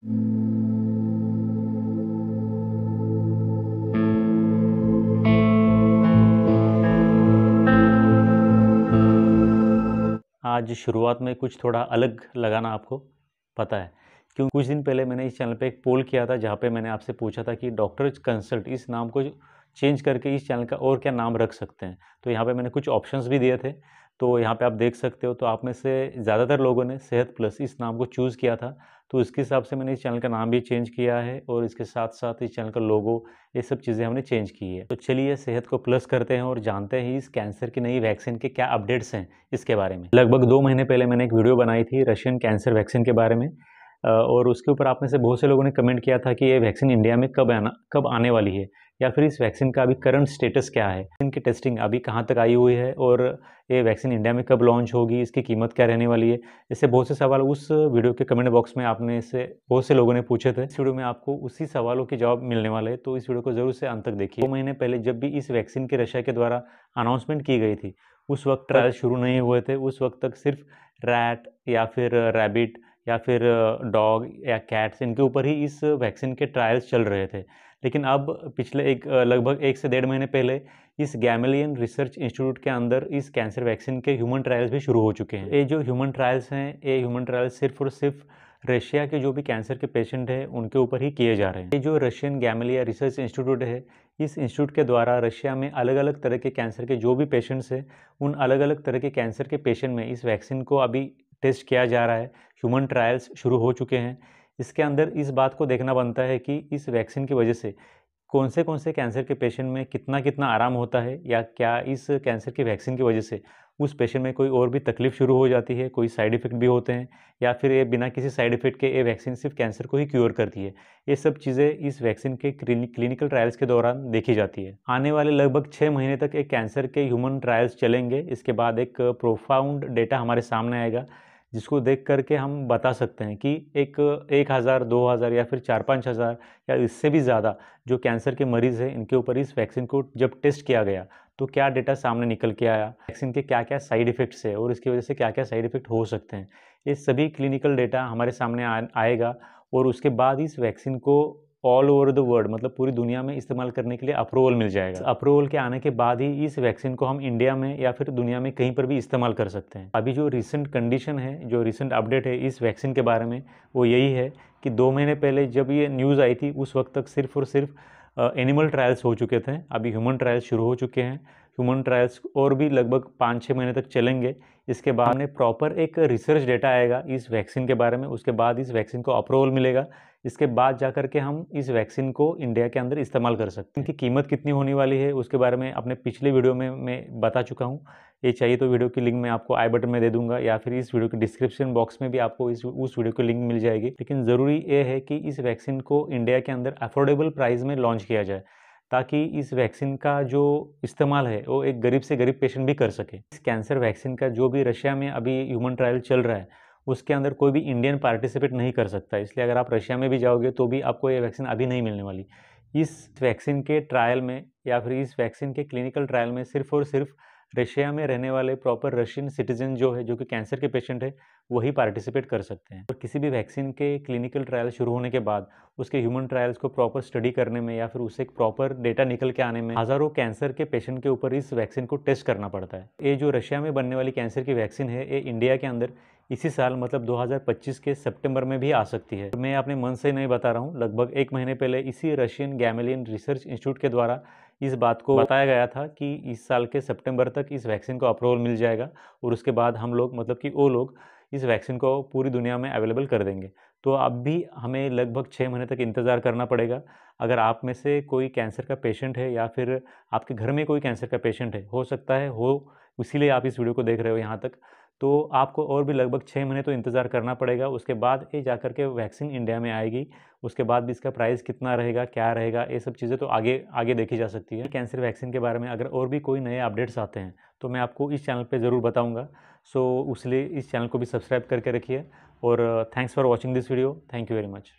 आज शुरुआत में कुछ थोड़ा अलग लगाना आपको पता है क्यों। कुछ दिन पहले मैंने इस चैनल पे एक पोल किया था जहाँ पे मैंने आपसे पूछा था कि डॉक्टर्स कंसल्ट इस नाम को चेंज करके इस चैनल का और क्या नाम रख सकते हैं। तो यहाँ पे मैंने कुछ ऑप्शंस भी दिए थे, तो यहाँ पे आप देख सकते हो। तो आप में से ज़्यादातर लोगों ने सेहत प्लस इस नाम को चूज़ किया था, तो उसके हिसाब से मैंने इस चैनल का नाम भी चेंज किया है और इसके साथ साथ इस चैनल का लोगो, ये सब चीज़ें हमने चेंज की है। तो चलिए सेहत को प्लस करते हैं और जानते हैं इस कैंसर की नई वैक्सीन के क्या अपडेट्स हैं इसके बारे में। लगभग 2 महीने पहले मैंने एक वीडियो बनाई थी रशियन कैंसर वैक्सीन के बारे में, और उसके ऊपर आप में से बहुत से लोगों ने कमेंट किया था कि ये वैक्सीन इंडिया में कब आने वाली है, या फिर इस वैक्सीन का अभी करंट स्टेटस क्या है, इनकी टेस्टिंग अभी कहाँ तक आई हुई है, और ये वैक्सीन इंडिया में कब लॉन्च होगी, इसकी कीमत क्या रहने वाली है। ऐसे बहुत से सवाल उस वीडियो के कमेंट बॉक्स में आपने से बहुत से लोगों ने पूछे थे। इस वीडियो में आपको उसी सवालों के जवाब मिलने वाले हैं, तो इस वीडियो को ज़रूर से अंत तक देखिए। 2 महीने पहले जब भी इस वैक्सीन के रशिया के द्वारा अनाउंसमेंट की गई थी, उस वक्त ट्रायल शुरू नहीं हुए थे। उस वक्त तक सिर्फ रैट या फिर रैबिट या फिर डॉग या कैट्स, इनके ऊपर ही इस वैक्सीन के ट्रायल्स चल रहे थे। लेकिन अब पिछले लगभग 1 से 1.5 महीने पहले इस गैमलियन रिसर्च इंस्टीट्यूट के अंदर इस कैंसर वैक्सीन के ह्यूमन ट्रायल्स भी शुरू हो चुके हैं। ये जो ह्यूमन ट्रायल्स हैं, ये ह्यूमन ट्रायल्स सिर्फ और सिर्फ रशिया के जो भी कैंसर के पेशेंट हैं उनके ऊपर ही किए जा रहे हैं। ये जो रशियन गैमलिया रिसर्च इंस्टीट्यूट है, इस इंस्टीट्यूट के द्वारा रशिया में अलग अलग तरह के कैंसर के जो भी पेशेंट्स हैं, उन अलग अलग तरह के कैंसर के पेशेंट में इस वैक्सीन को अभी टेस्ट किया जा रहा है। ह्यूमन ट्रायल्स शुरू हो चुके हैं। इसके अंदर इस बात को देखना बनता है कि इस वैक्सीन की वजह से कौन से कैंसर के पेशेंट में कितना कितना आराम होता है, या क्या इस कैंसर की वैक्सीन की वजह से उस पेशेंट में कोई और भी तकलीफ शुरू हो जाती है, कोई साइड इफ़ेक्ट भी होते हैं, या फिर ये बिना किसी साइड इफ़ेक्ट के ये वैक्सीन सिर्फ कैंसर को ही क्योर करती है। ये सब चीज़ें इस वैक्सीन के क्लिनिकल ट्रायल्स के दौरान देखी जाती है। आने वाले लगभग 6 महीने तक एक कैंसर के ह्यूमन ट्रायल्स चलेंगे। इसके बाद एक प्रोफाउंड डेटा हमारे सामने आएगा, जिसको देख करके हम बता सकते हैं कि 1000, 2000 या फिर 4-5 हज़ार या इससे भी ज़्यादा जो कैंसर के मरीज़ हैं, इनके ऊपर इस वैक्सीन को जब टेस्ट किया गया तो क्या डेटा सामने निकल के आया, वैक्सीन के क्या क्या साइड इफ़ेक्ट्स है और इसकी वजह से क्या क्या साइड इफ़ेक्ट हो सकते हैं। ये सभी क्लिनिकल डेटा हमारे सामने आएगा, और उसके बाद इस वैक्सीन को ऑल ओवर द वर्ल्ड, मतलब पूरी दुनिया में इस्तेमाल करने के लिए अप्रूवल मिल जाएगा। अप्रूवल के आने के बाद ही इस वैक्सीन को हम इंडिया में या फिर दुनिया में कहीं पर भी इस्तेमाल कर सकते हैं। अभी जो रिसेंट कंडीशन है, जो रिसेंट अपडेट है इस वैक्सीन के बारे में, वो यही है कि 2 महीने पहले जब ये न्यूज़ आई थी, उस वक्त तक सिर्फ और सिर्फ एनिमल ट्रायल्स हो चुके थे। अभी ह्यूमन ट्रायल्स शुरू हो चुके हैं। ह्यूमन ट्रायल्स और भी लगभग 5-6 महीने तक चलेंगे। इसके बाद हमें प्रॉपर एक रिसर्च डेटा आएगा इस वैक्सीन के बारे में। उसके बाद इस वैक्सीन को अप्रूवल मिलेगा। इसके बाद जा कर के हम इस वैक्सीन को इंडिया के अंदर इस्तेमाल कर सकते हैं। इनकी कीमत कितनी होने वाली है उसके बारे में अपने पिछले वीडियो में मैं बता चुका हूँ। ये चाहिए तो वीडियो की लिंक मैं आपको आई बटन में दे दूंगा, या फिर इस वीडियो के डिस्क्रिप्शन बॉक्स में भी आपको उस वीडियो की लिंक मिल जाएगी। लेकिन ज़रूरी ये है कि इस वैक्सीन को इंडिया के अंदर अफोर्डेबल प्राइस में लॉन्च किया जाए, ताकि इस वैक्सीन का जो इस्तेमाल है वो एक गरीब से गरीब पेशेंट भी कर सके। इस कैंसर वैक्सीन का जो भी रशिया में अभी ह्यूमन ट्रायल चल रहा है, उसके अंदर कोई भी इंडियन पार्टिसिपेट नहीं कर सकता। इसलिए अगर आप रशिया में भी जाओगे तो भी आपको ये वैक्सीन अभी नहीं मिलने वाली। इस वैक्सीन के ट्रायल में या फिर इस वैक्सीन के क्लिनिकल ट्रायल में सिर्फ और सिर्फ रशिया में रहने वाले प्रॉपर रशियन सिटीजन जो कि कैंसर के पेशेंट है, वही पार्टिसिपेट कर सकते हैं। और किसी भी वैक्सीन के क्लिनिकल ट्रायल शुरू होने के बाद उसके ह्यूमन ट्रायल्स को प्रॉपर स्टडी करने में या फिर उससे एक प्रॉपर डेटा निकल के आने में हज़ारों कैंसर के पेशेंट के ऊपर इस वैक्सीन को टेस्ट करना पड़ता है। ये जो रशिया में बनने वाली कैंसर की वैक्सीन है, ये इंडिया के अंदर इसी साल मतलब 2025 के सितंबर में भी आ सकती है। मैं अपने मन से नहीं बता रहा हूँ। लगभग 1 महीने पहले इसी रशियन गैमलियन रिसर्च इंस्टीट्यूट के द्वारा इस बात को बताया गया था कि इस साल के सितंबर तक इस वैक्सीन को अप्रूवल मिल जाएगा, और उसके बाद हम लोग, मतलब कि वो लोग इस वैक्सीन को पूरी दुनिया में अवेलेबल कर देंगे। तो अब भी हमें लगभग 6 महीने तक इंतज़ार करना पड़ेगा। अगर आप में से कोई कैंसर का पेशेंट है या फिर आपके घर में कोई कैंसर का पेशेंट है, हो सकता है हो, इसीलिए आप इस वीडियो को देख रहे हो यहाँ तक, तो आपको और भी लगभग 6 महीने तो इंतज़ार करना पड़ेगा। उसके बाद ये जा कर के वैक्सीन इंडिया में आएगी। उसके बाद भी इसका प्राइस कितना रहेगा, क्या रहेगा, ये सब चीज़ें तो आगे आगे देखी जा सकती है। कैंसर वैक्सीन के बारे में अगर और भी कोई नए अपडेट्स आते हैं तो मैं आपको इस चैनल पे ज़रूर बताऊंगा। सो उसलिए इस चैनल को भी सब्सक्राइब करके रखिए, और thanks for watching this video. Thank you very much.